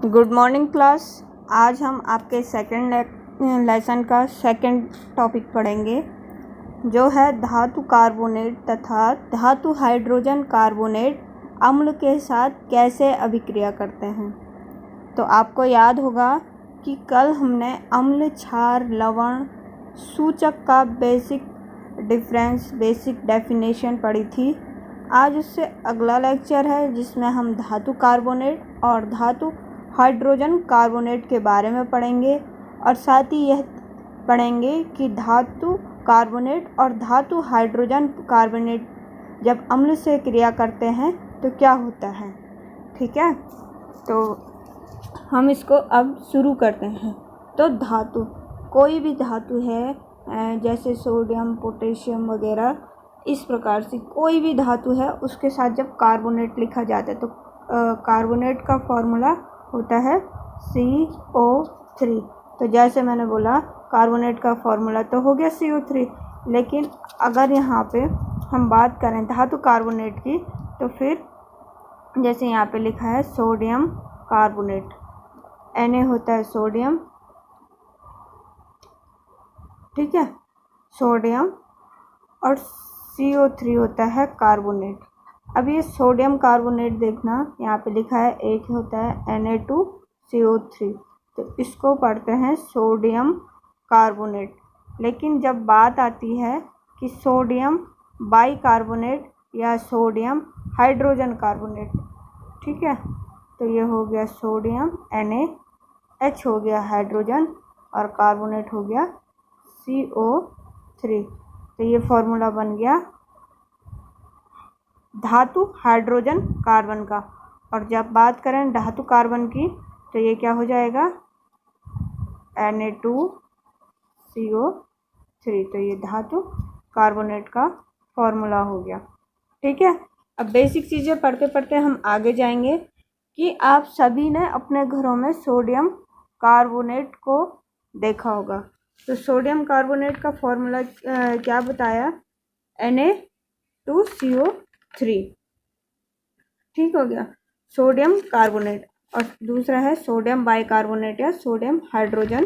Good morning class. आज हम आपके सेकंड लेसन का सेकंड टॉपिक पढ़ेंगे, जो है धातु कार्बोनेट तथा धातु हाइड्रोजन कार्बोनेट अम्ल के साथ कैसे अभिक्रिया करते हैं। तो आपको याद होगा कि कल हमने अम्ल, क्षार, लवण, सूचक का बेसिक डेफिनेशन पढ़ी थी। आज उससे अगला लेक्चर है जिसमें हम धातु कार्बोनेट और धातु हाइड्रोजन कार्बोनेट के बारे में पढ़ेंगे और साथ ही यह पढ़ेंगे कि धातु कार्बोनेट और धातु हाइड्रोजन कार्बोनेट जब अम्ल से क्रिया करते हैं तो क्या होता है। ठीक है, तो हम इसको अब शुरू करते हैं। तो धातु, कोई भी धातु है जैसे सोडियम, पोटेशियम वगैरह, इस प्रकार से कोई भी धातु है उसके साथ जब कार्बोनेट लिखा जाता है तो कार्बोनेट का फॉर्मूला होता है CO3। तो जैसे मैंने बोला कार्बोनेट का फॉर्मूला तो हो गया CO3, लेकिन अगर यहाँ पे हम बात करें धातु कार्बोनेट की तो फिर जैसे यहाँ पे लिखा है सोडियम कार्बोनेट, Na होता है सोडियम, ठीक है, सोडियम, और CO3 होता है कार्बोनेट। अब ये सोडियम कार्बोनेट देखना, यहाँ पे लिखा है एक होता है Na2CO3, तो इसको पढ़ते हैं सोडियम कार्बोनेट। लेकिन जब बात आती है कि सोडियम बाइकार्बोनेट या सोडियम हाइड्रोजन कार्बोनेट, ठीक है, तो ये हो गया सोडियम NaH हो गया हाइड्रोजन और कार्बोनेट हो गया CO3। तो ये फॉर्मूला बन गया धातु हाइड्रोजन कार्बन का। और जब बात करें धातु कार्बन की तो ये क्या हो जाएगा Na2CO3। तो ये धातु कार्बोनेट का फॉर्मूला हो गया। ठीक है, अब बेसिक चीज़ें पढ़ते पढ़ते हम आगे जाएंगे कि आप सभी ने अपने घरों में सोडियम कार्बोनेट को देखा होगा। तो सोडियम कार्बोनेट का फॉर्मूला क्या बताया, Na2CO3। ठीक हो गया, सोडियम कार्बोनेट। और दूसरा है सोडियम बाइकार्बोनेट या सोडियम हाइड्रोजन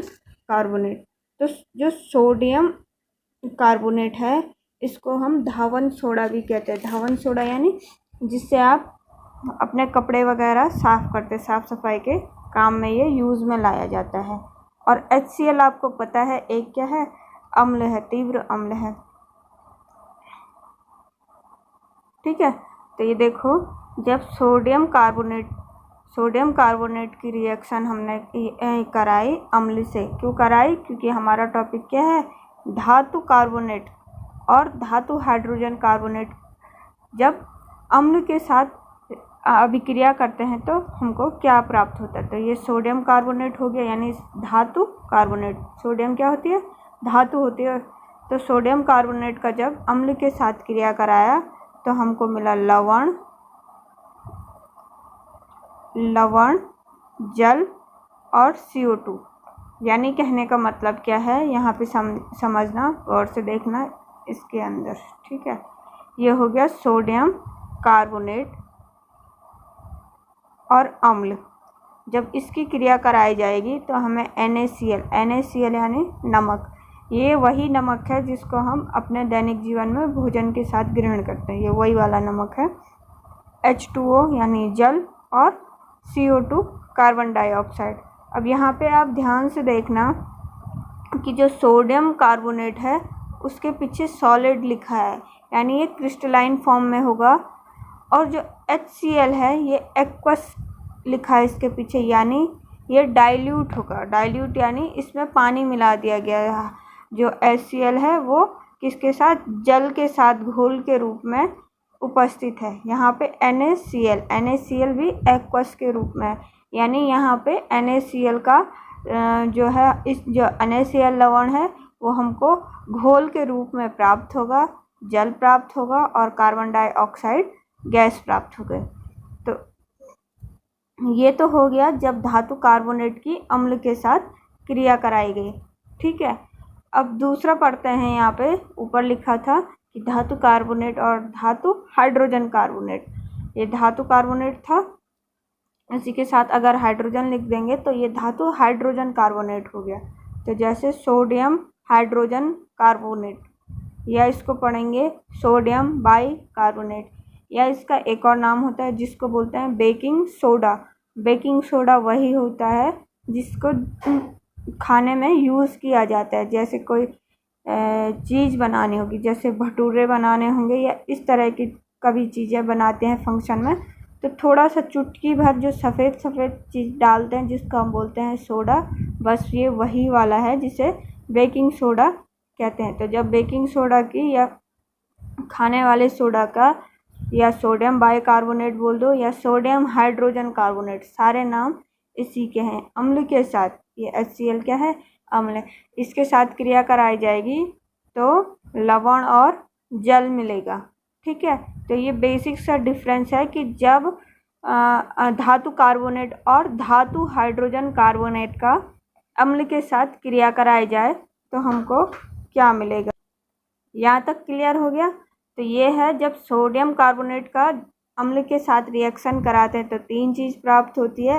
कार्बोनेट। तो जो सोडियम कार्बोनेट है इसको हम धावन सोडा भी कहते हैं। धावन सोडा यानी जिससे आप अपने कपड़े वगैरह साफ़ करते, साफ़ सफाई के काम में ये यूज़ में लाया जाता है। और HCl आपको पता है एक क्या है, अम्ल है, तीव्र अम्ल है। ठीक है, तो ये देखो जब सोडियम कार्बोनेट की रिएक्शन हमने कराई अम्ल से, क्यों कराई, क्योंकि हमारा टॉपिक क्या है, धातु कार्बोनेट और धातु हाइड्रोजन कार्बोनेट जब अम्ल के साथ अभिक्रिया करते हैं तो हमको क्या प्राप्त होता है। तो ये सोडियम कार्बोनेट हो गया, यानी धातु कार्बोनेट। सोडियम क्या होती है, धातु होती है। तो सोडियम कार्बोनेट का जब अम्ल के साथ क्रिया कराया तो हमको मिला लवण, जल और CO2। यानी कहने का मतलब क्या है, यहाँ पे समझना, गौर से देखना इसके अंदर। ठीक है, ये हो गया सोडियम कार्बोनेट और अम्ल। जब इसकी क्रिया कराई जाएगी तो हमें NaCl यानी नमक, ये वही नमक है जिसको हम अपने दैनिक जीवन में भोजन के साथ ग्रहण करते हैं, ये वही वाला नमक है। H2O यानी जल और CO2 कार्बन डाइऑक्साइड। अब यहाँ पे आप ध्यान से देखना कि जो सोडियम कार्बोनेट है उसके पीछे सॉलिड लिखा है, यानी ये क्रिस्टलाइन फॉर्म में होगा। और जो HCl है ये एक्वस लिखा है इसके पीछे, यानी ये डाइल्यूट होगा। डाइल्यूट यानी इसमें पानी मिला दिया गया है। जो HCl है वो किसके साथ, जल के साथ घोल के रूप में उपस्थित है। यहाँ पे NaCl भी एक्वस के रूप में है, यानी यहाँ पे NaCl का जो है, इस जो NaCl लवण है वो हमको घोल के रूप में प्राप्त होगा, जल प्राप्त होगा और कार्बन डाइऑक्साइड गैस प्राप्त हो गए। तो ये तो हो गया जब धातु कार्बोनेट की अम्ल के साथ क्रिया कराई गई। ठीक है, अब दूसरा पढ़ते हैं। यहाँ पे ऊपर लिखा था कि धातु कार्बोनेट और धातु हाइड्रोजन कार्बोनेट। ये धातु कार्बोनेट था इसी के साथ अगर हाइड्रोजन लिख देंगे तो ये धातु हाइड्रोजन कार्बोनेट हो गया। तो जैसे सोडियम हाइड्रोजन कार्बोनेट, या इसको पढ़ेंगे सोडियम बाई कार्बोनेट, या इसका एक और नाम होता है जिसको बोलते हैं बेकिंग सोडा। बेकिंग सोडा वही होता है जिसको खाने में यूज़ किया जाता है, जैसे कोई चीज़ बनानी होगी, जैसे भटूरे बनाने होंगे या इस तरह की कभी चीज़ें बनाते हैं फंक्शन में, तो थोड़ा सा चुटकी भर जो सफ़ेद सफ़ेद चीज़ डालते हैं जिसको हम बोलते हैं सोडा, बस ये वही वाला है जिसे बेकिंग सोडा कहते हैं। तो जब बेकिंग सोडा की या खाने वाले सोडा का या सोडियम बाइकार्बोनेट बोल दो या सोडियम हाइड्रोजन कार्बोनेट, सारे नाम इसी के हैं। अम्ल के साथ ये HCl क्या है, अम्ल, इसके साथ क्रिया कराई जाएगी तो लवण और जल मिलेगा। ठीक है, तो ये बेसिक सा डिफरेंस है कि जब धातु कार्बोनेट और धातु हाइड्रोजन कार्बोनेट का अम्ल के साथ क्रिया कराई जाए तो हमको क्या मिलेगा। यहाँ तक क्लियर हो गया। तो ये है जब सोडियम कार्बोनेट का अम्ल के साथ रिएक्शन कराते हैं तो 3 चीज़ प्राप्त होती है,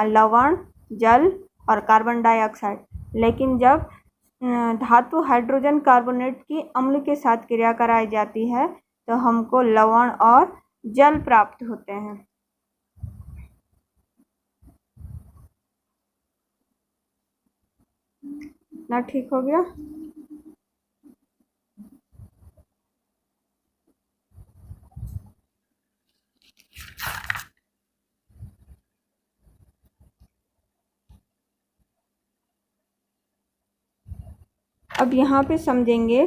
लवण, जल और कार्बन डाइऑक्साइड। लेकिन जब धातु हाइड्रोजन कार्बोनेट की अम्ल के साथ क्रिया कराई जाती है तो हमको लवण और जल प्राप्त होते हैं। ना ठीक हो गया। अब यहाँ पे समझेंगे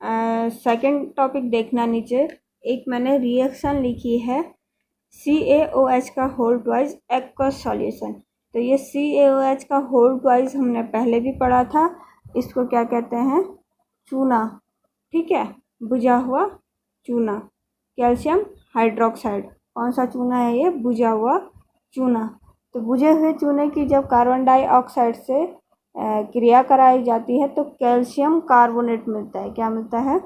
सेकंड टॉपिक देखना नीचे। एक मैंने रिएक्शन लिखी है CaOH का होल ट्वाइस एक्वस सॉल्यूशन। तो ये CaOH का होल ट्वाइस हमने पहले भी पढ़ा था। इसको क्या कहते हैं, चूना। ठीक है, बुझा हुआ चूना, कैल्शियम हाइड्रोक्साइड। कौन सा चूना है ये, बुझा हुआ चूना। तो बुझे हुए चूने की जब कार्बन डाइऑक्साइड से क्रिया कराई जाती है तो कैल्शियम कार्बोनेट मिलता है। क्या मिलता है,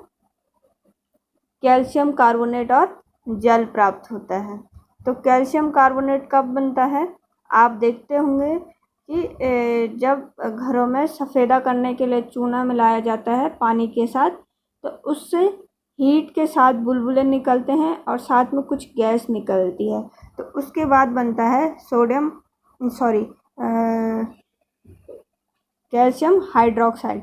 कैल्शियम कार्बोनेट और जल प्राप्त होता है। तो कैल्शियम कार्बोनेट कब बनता है, आप देखते होंगे कि जब घरों में सफ़ेदा करने के लिए चूना मिलाया जाता है पानी के साथ, तो उससे हीट के साथ बुलबुले निकलते हैं और साथ में कुछ गैस निकलती है, तो उसके बाद बनता है कैल्शियम हाइड्रोक्साइड।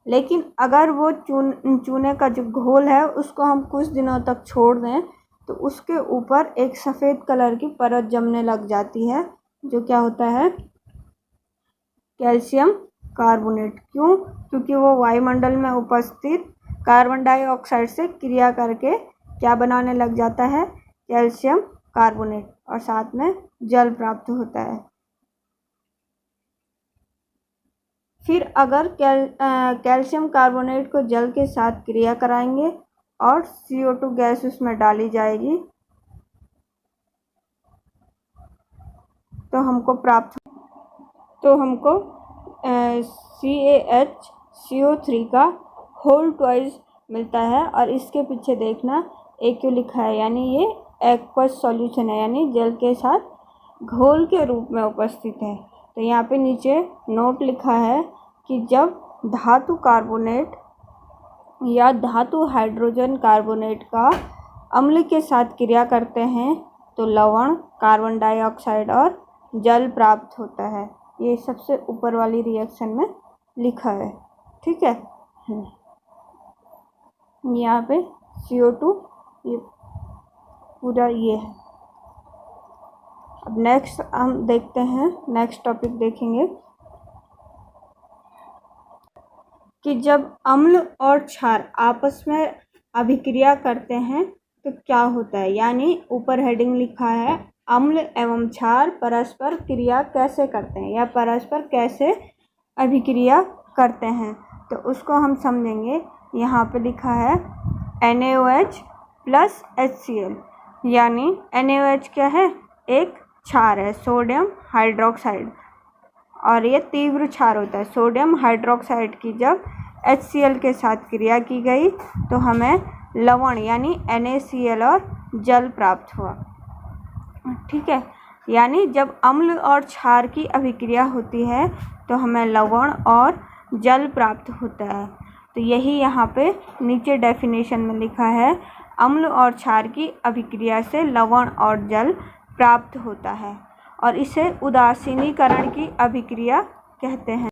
लेकिन अगर वो चूने का जो घोल है उसको हम कुछ दिनों तक छोड़ दें तो उसके ऊपर एक सफ़ेद कलर की परत जमने लग जाती है, जो क्या होता है, कैल्शियम कार्बोनेट। क्यों, क्योंकि वो वायुमंडल में उपस्थित कार्बन डाइऑक्साइड से क्रिया करके क्या बनाने लग जाता है, कैल्शियम कार्बोनेट, और साथ में जल प्राप्त होता है। फिर अगर कैल्शियम कार्बोनेट को जल के साथ क्रिया कराएंगे और CO2 गैस उसमें डाली जाएगी तो हमको CaHCO3 का होल ट्वाइस मिलता है। और इसके पीछे देखना क्यों लिखा है, यानी ये एक्वस सॉल्यूशन है, यानी जल के साथ घोल के रूप में उपस्थित है। तो यहाँ पे नीचे नोट लिखा है कि जब धातु कार्बोनेट या धातु हाइड्रोजन कार्बोनेट का अम्ल के साथ क्रिया करते हैं तो लवण, कार्बन डाइऑक्साइड और जल प्राप्त होता है। ये सबसे ऊपर वाली रिएक्शन में लिखा है। ठीक है, यहाँ पे CO2 ये पूरा ये है। अब नेक्स्ट हम देखते हैं, नेक्स्ट टॉपिक देखेंगे कि जब अम्ल और क्षार आपस में अभिक्रिया करते हैं तो क्या होता है। यानी ऊपर हेडिंग लिखा है अम्ल एवं क्षार परस्पर क्रिया कैसे करते हैं या परस्पर कैसे अभिक्रिया करते हैं, तो उसको हम समझेंगे। यहाँ पे लिखा है NaOH प्लस HCl, यानी NaOH क्या है, एक क्षार है, सोडियम हाइड्रोक्साइड, और ये तीव्र क्षार होता है। सोडियम हाइड्रोक्साइड की जब HCl के साथ क्रिया की गई तो हमें लवण यानी NaCl और जल प्राप्त हुआ। ठीक है, यानी जब अम्ल और क्षार की अभिक्रिया होती है तो हमें लवण और जल प्राप्त होता है। तो यही यहाँ पे नीचे डेफिनेशन में लिखा है, अम्ल और क्षार की अभिक्रिया से लवण और जल प्राप्त होता है और इसे उदासीनीकरण की अभिक्रिया कहते हैं।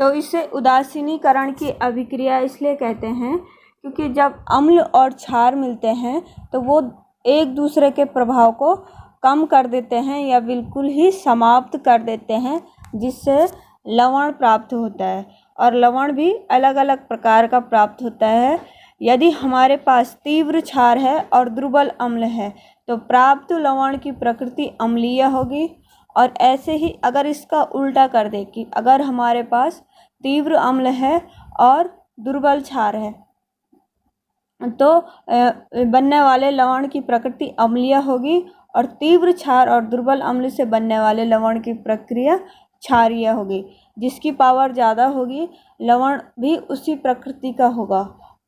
तो इसे उदासीनीकरण की अभिक्रिया इसलिए कहते हैं क्योंकि जब अम्ल और क्षार मिलते हैं तो वो एक दूसरे के प्रभाव को कम कर देते हैं या बिल्कुल ही समाप्त कर देते हैं, जिससे लवण प्राप्त होता है। और लवण भी अलग अलग प्रकार का प्राप्त होता है। यदि हमारे पास तीव्र क्षार है और दुर्बल अम्ल है तो प्राप्त लवण की प्रकृति अम्लीय होगी। और ऐसे ही अगर इसका उल्टा कर दे कि अगर हमारे पास तीव्र अम्ल है और दुर्बल क्षार है तो बनने वाले लवण की प्रकृति अम्लीय होगी और तीव्र क्षार और दुर्बल अम्ल से बनने वाले लवण की प्रक्रिया क्षारीय होगी। जिसकी पावर ज़्यादा होगी लवण भी उसी प्रकृति का होगा।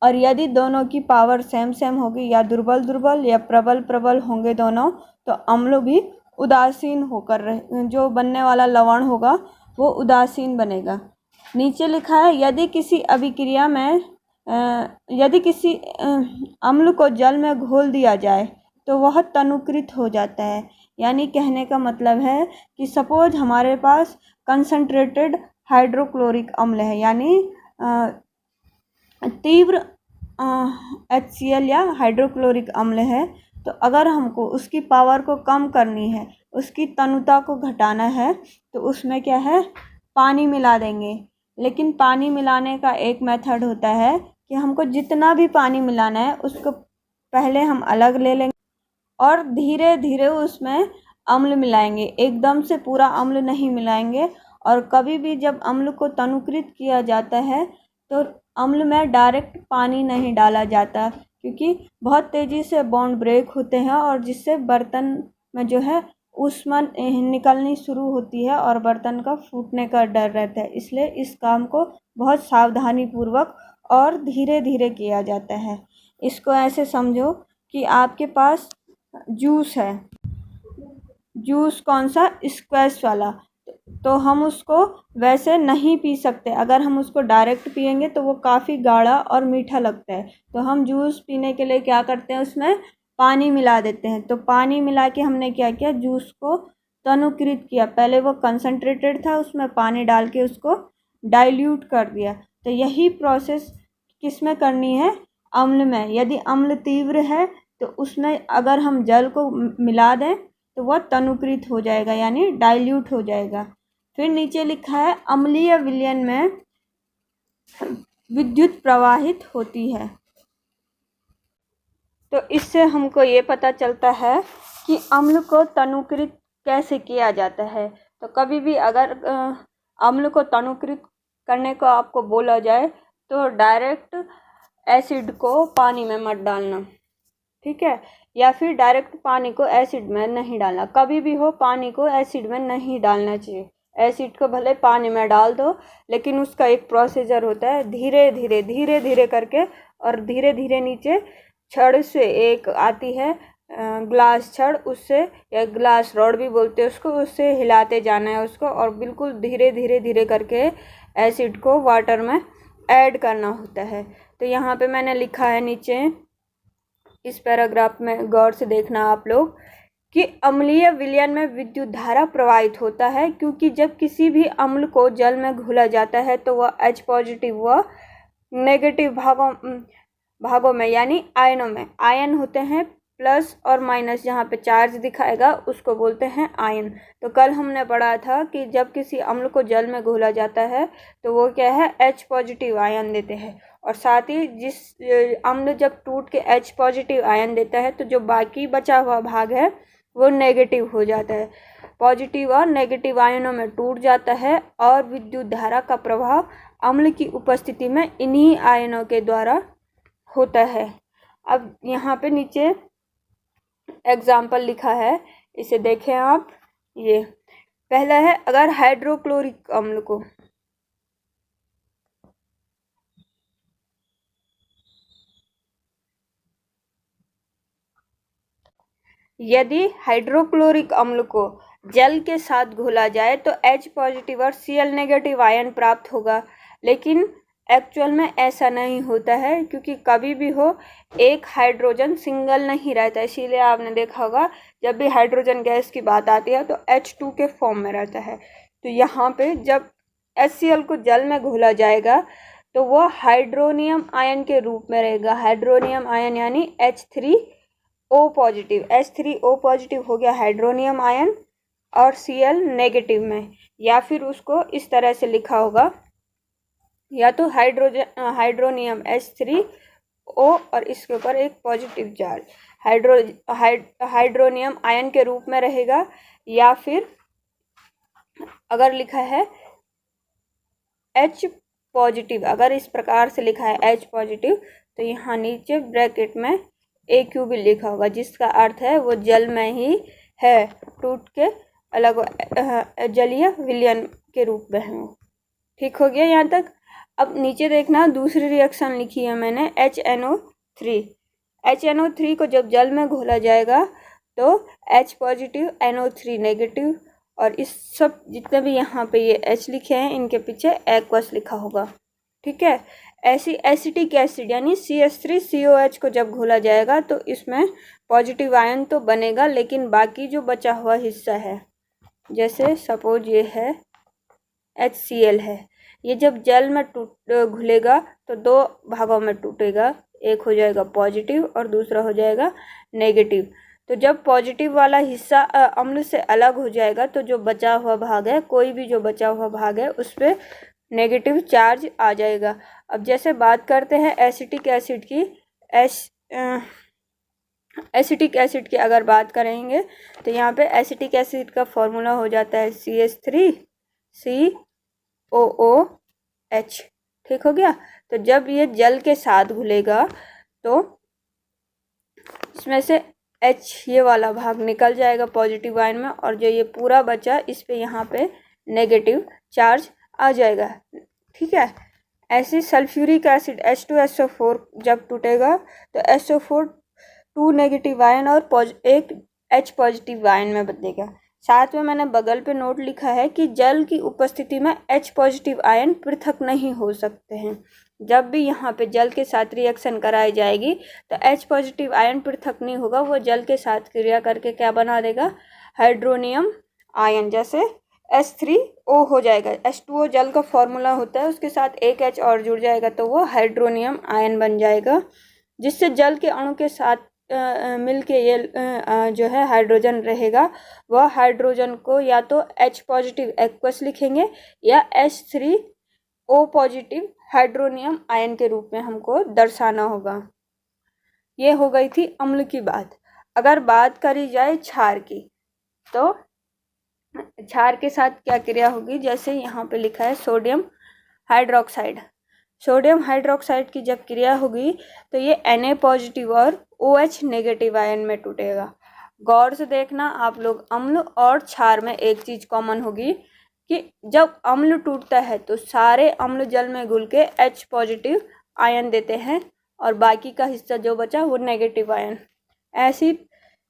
और यदि दोनों की पावर सेम सेम होगी या दुर्बल दुर्बल या प्रबल प्रबल होंगे दोनों, तो अम्ल भी उदासीन होकर जो बनने वाला लवण होगा वो उदासीन बनेगा। नीचे लिखा है, यदि किसी अभिक्रिया में यदि किसी अम्ल को जल में घोल दिया जाए तो वह तनुकृत हो जाता है। यानी कहने का मतलब है कि सपोज हमारे पास कंसंट्रेटेड हाइड्रोक्लोरिक अम्ल है, यानी तीव्र HCl या हाइड्रोक्लोरिक अम्ल है। तो अगर हमको उसकी पावर को कम करनी है, उसकी तनुता को घटाना है, तो उसमें क्या है, पानी मिला देंगे। लेकिन पानी मिलाने का एक मेथड होता है कि हमको जितना भी पानी मिलाना है उसको पहले हम अलग ले लेंगे और धीरे धीरे उसमें अम्ल मिलाएंगे, एकदम से पूरा अम्ल नहीं मिलाएंगे। और कभी भी जब अम्ल को तनुकृत किया जाता है तो अम्ल में डायरेक्ट पानी नहीं डाला जाता, क्योंकि बहुत तेज़ी से बॉन्ड ब्रेक होते हैं और जिससे बर्तन में जो है ऊष्मा निकलनी शुरू होती है और बर्तन का फूटने का डर रहता है। इसलिए इस काम को बहुत सावधानी पूर्वक और धीरे धीरे किया जाता है। इसको ऐसे समझो कि आपके पास जूस है, जूस कौन सा, स्क्वैश वाला, तो हम उसको वैसे नहीं पी सकते। अगर हम उसको डायरेक्ट पिएंगे तो वो काफ़ी गाढ़ा और मीठा लगता है। तो हम जूस पीने के लिए क्या करते हैं, उसमें पानी मिला देते हैं। तो पानी मिला के हमने क्या किया, जूस को तनुकृत किया। पहले वो कंसंट्रेटेड था, उसमें पानी डाल के उसको डाइल्यूट कर दिया। तो यही प्रोसेस किस में करनी है, अम्ल में। यदि अम्ल तीव्र है तो उसमें अगर हम जल को मिला दें तो वह तनुकृत हो जाएगा, यानी डाइल्यूट हो जाएगा। फिर नीचे लिखा है, अम्लीय विलयन में विद्युत प्रवाहित होती है। तो इससे हमको ये पता चलता है कि अम्ल को तनुकृत कैसे किया जाता है। तो कभी भी अगर अम्ल को तनुकृत करने को आपको बोला जाए तो डायरेक्ट एसिड को पानी में मत डालना, ठीक है, या फिर डायरेक्ट पानी को एसिड में नहीं डालना। कभी भी हो पानी को एसिड में नहीं डालना चाहिए। एसिड को भले पानी में डाल दो, लेकिन उसका एक प्रोसीजर होता है, धीरे धीरे करके, और धीरे धीरे नीचे छड़ से एक आती है ग्लास छड़, उससे, या ग्लास रॉड भी बोलते हैं उसको, उससे हिलाते जाना है उसको, और बिल्कुल धीरे धीरे करके एसिड को वाटर में ऐड करना होता है। तो यहाँ पे मैंने लिखा है नीचे, इस पैराग्राफ में गौर से देखना आप लोग, कि अम्लीय विलयन में विद्युत धारा प्रवाहित होता है, क्योंकि जब किसी भी अम्ल को जल में घोला जाता है तो वह H पॉजिटिव व नेगेटिव भागों में, यानी आयनों में, आयन होते हैं प्लस और माइनस, जहाँ पे चार्ज दिखाएगा उसको बोलते हैं आयन। तो कल हमने पढ़ा था कि जब किसी अम्ल को जल में घोला जाता है तो वो क्या है, H पॉजिटिव आयन देते हैं। और साथ ही जिस अम्ल जब टूट के H पॉजिटिव आयन देता है तो जो बाकी बचा हुआ भाग है वो नेगेटिव हो जाता है। पॉजिटिव और नेगेटिव आयनों में टूट जाता है और विद्युत धारा का प्रभाव अम्ल की उपस्थिति में इन्हीं आयनों के द्वारा होता है। अब यहाँ पे नीचे एग्जाम्पल लिखा है, इसे देखें आप। ये पहला है, अगर हाइड्रोक्लोरिक अम्ल को यदि हाइड्रोक्लोरिक अम्ल को जल के साथ घोला जाए तो H पॉजिटिव और Cl नेगेटिव आयन प्राप्त होगा, लेकिन एक्चुअल में ऐसा नहीं होता है, क्योंकि कभी भी हो एक हाइड्रोजन सिंगल नहीं रहता। इसीलिए आपने देखा होगा जब भी हाइड्रोजन गैस की बात आती है तो H2 के फॉर्म में रहता है। तो यहाँ पे जब HCl को जल में घोला जाएगा तो वो हाइड्रोनियम आयन के रूप में रहेगा। हाइड्रोनियम आयन यानी H3O पॉजिटिव। H3O पॉजिटिव हो गया हाइड्रोनियम आयन और Cl नेगेटिव में, या फिर उसको इस तरह से लिखा होगा, या तो हाइड्रोनियम H3O और इसके ऊपर एक पॉजिटिव चार्ज हाइड्रोनियम आयन के रूप में रहेगा, या फिर अगर लिखा है H पॉजिटिव, अगर इस प्रकार से लिखा है H पॉजिटिव तो यहाँ नीचे ब्रैकेट में AQ भी लिखा होगा, जिसका अर्थ है वो जल में ही है, टूट के अलग जलीय विलयन के रूप में है। ठीक हो गया यहाँ तक। अब नीचे देखना, दूसरी रिएक्शन लिखी है मैंने HNO3। HNO3 को जब जल में घोला जाएगा तो H पॉजिटिव NO3 नेगेटिव, और इस सब जितने भी यहाँ पे ये H लिखे हैं इनके पीछे एक्वस लिखा होगा। ठीक है। ऐसी एसिटिक एसिड यानी CH3COH को जब घोला जाएगा तो इसमें पॉजिटिव आयन तो बनेगा, लेकिन बाकी जो बचा हुआ हिस्सा है, जैसे सपोज ये है HCl है, ये जब जल में घुलेगा तो दो भागों में टूटेगा, एक हो जाएगा पॉजिटिव और दूसरा हो जाएगा नेगेटिव। तो जब पॉजिटिव वाला हिस्सा अम्ल से अलग हो जाएगा तो जो बचा हुआ भाग है, कोई भी जो बचा हुआ भाग है उस पर नेगेटिव चार्ज आ जाएगा। अब जैसे बात करते हैं एसिटिक एसिड की, एसिटिक एसिड की अगर बात करेंगे तो यहाँ पे एसिटिक एसिड का फॉर्मूला हो जाता है CH3COOH। ठीक हो गया। तो जब ये जल के साथ घुलेगा तो इसमें से H ये वाला भाग निकल जाएगा पॉजिटिव आयन में, और जो ये पूरा बचा इस पे यहाँ पे नेगेटिव चार्ज आ जाएगा। ठीक है। ऐसे सल्फ्यूरिक एसिड H2SO4 जब टूटेगा तो SO4 2 नेगेटिव आयन और एक H पॉजिटिव आयन में बदलेगा। साथ में मैंने बगल पे नोट लिखा है कि जल की उपस्थिति में H पॉजिटिव आयन पृथक नहीं हो सकते हैं। जब भी यहाँ पे जल के साथ रिएक्शन कराई जाएगी तो H पॉजिटिव आयन पृथक नहीं होगा, वो जल के साथ क्रिया करके क्या बना देगा, हाइड्रोनियम आयन, जैसे H3O हो जाएगा। H2O जल का फॉर्मूला होता है, उसके साथ एक H और जुड़ जाएगा तो वो हाइड्रोनियम आयन बन जाएगा, जिससे जल के अणु के साथ मिलके ये जो है हाइड्रोजन रहेगा। वह हाइड्रोजन को या तो H पॉजिटिव एक्वस लिखेंगे या H3O पॉजिटिव हाइड्रोनियम आयन के रूप में हमको दर्शाना होगा। ये हो गई थी अम्ल की बात। अगर बात करी जाए क्षार की, तो क्षार के साथ क्या क्रिया होगी, जैसे यहाँ पे लिखा है सोडियम हाइड्रोक्साइड। सोडियम हाइड्रोक्साइड की जब क्रिया होगी तो ये Na पॉजिटिव और OH नेगेटिव आयन में टूटेगा। गौर से देखना आप लोग, अम्ल और क्षार में एक चीज़ कॉमन होगी कि जब अम्ल टूटता है तो सारे अम्ल जल में घुल के H पॉजिटिव आयन देते हैं और बाकी का हिस्सा जो बचा वो नेगेटिव आयन। ऐसी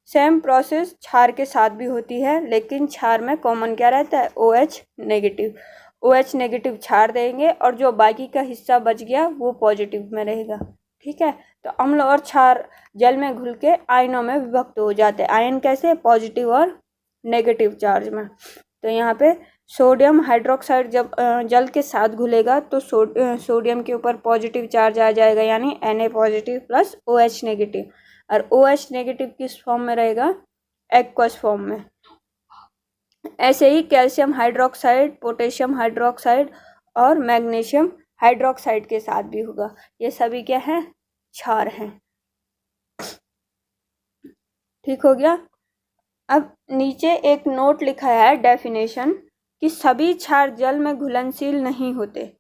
सेम प्रोसेस क्षार के साथ भी होती है, लेकिन क्षार में कॉमन क्या रहता है, OH नेगेटिव। OH नेगेटिव क्षार देंगे और जो बाकी का हिस्सा बच गया वो पॉजिटिव में रहेगा। ठीक है। तो अम्ल और क्षार जल में घुल के आयनों में विभक्त हो जाते हैं। आयन कैसे, पॉजिटिव और नेगेटिव चार्ज में। तो यहाँ पे सोडियम हाइड्रोक्साइड जब जल के साथ घुलेगा तो सोडियम के ऊपर पॉजिटिव चार्ज आ जाएगा, यानी Na positive plus OH negative, और OH नेगेटिव किस फॉर्म में रहेगा, एक्वस फॉर्म में। ऐसे ही कैल्शियम हाइड्रोक्साइड, पोटेशियम हाइड्रोक्साइड और मैग्नीशियम हाइड्रोक्साइड के साथ भी होगा। ये सभी क्या है, क्षार हैं। ठीक हो गया। अब नीचे एक नोट लिखा है डेफिनेशन कि सभी क्षार जल में घुलनशील नहीं होते।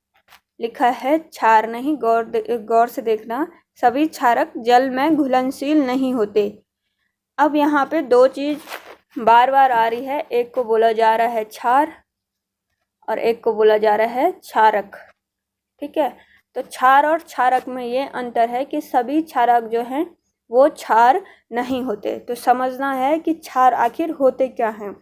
लिखा है क्षार नहीं, गौर से देखना, सभी क्षारक जल में घुलनशील नहीं होते। अब यहाँ पे दो चीज़ बार बार आ रही है, एक को बोला जा रहा है क्षार और एक को बोला जा रहा है क्षारक। ठीक है। तो क्षार और क्षारक में ये अंतर है कि सभी क्षारक जो हैं वो क्षार नहीं होते। तो समझना है कि क्षार आखिर होते क्या हैं।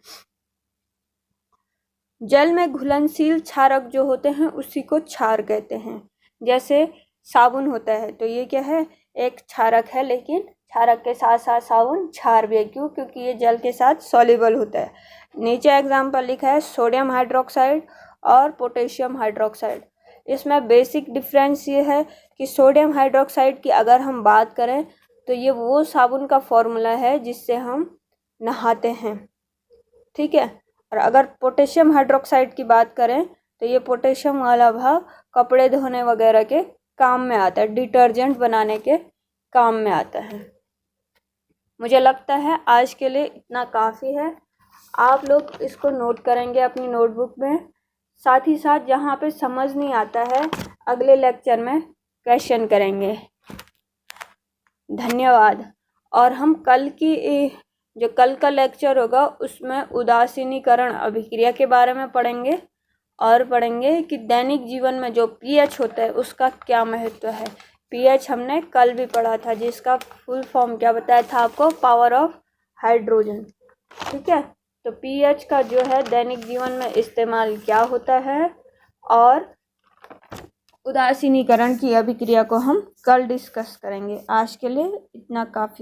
जल में घुलनशील क्षारक जो होते हैं उसी को क्षार कहते हैं। जैसे साबुन होता है तो ये क्या है, एक क्षारक है, लेकिन क्षारक के साथ साथ साबुन क्षार भी है। क्यों? क्योंकि ये जल के साथ सॉल्युबल होता है। नीचे एग्जाम्पल लिखा है सोडियम हाइड्रोक्साइड और पोटेशियम हाइड्रोक्साइड। इसमें बेसिक डिफरेंस ये है कि सोडियम हाइड्रोक्साइड की अगर हम बात करें तो ये वो साबुन का फॉर्मूला है जिससे हम नहाते हैं, ठीक है। और अगर पोटेशियम हाइड्रोक्साइड की बात करें तो ये पोटेशियम वाला भाग कपड़े धोने वगैरह के काम में आता है, डिटर्जेंट बनाने के काम में आता है। मुझे लगता है आज के लिए इतना काफ़ी है। आप लोग इसको नोट करेंगे अपनी नोटबुक में। साथ ही साथ जहाँ पे समझ नहीं आता है अगले लेक्चर में क्वेश्चन करेंगे। धन्यवाद। और हम कल का लेक्चर होगा उसमें उदासीनीकरण अभिक्रिया के बारे में पढ़ेंगे और पढ़ेंगे कि दैनिक जीवन में जो पीएच होता है उसका क्या महत्व है। पीएच हमने कल भी पढ़ा था, जिसका फुल फॉर्म क्या बताया था आपको, पावर ऑफ हाइड्रोजन, ठीक है। तो पीएच का जो है दैनिक जीवन में इस्तेमाल क्या होता है और उदासीनीकरण की अभिक्रिया को हम कल डिस्कस करेंगे। आज के लिए इतना काफ़ी है।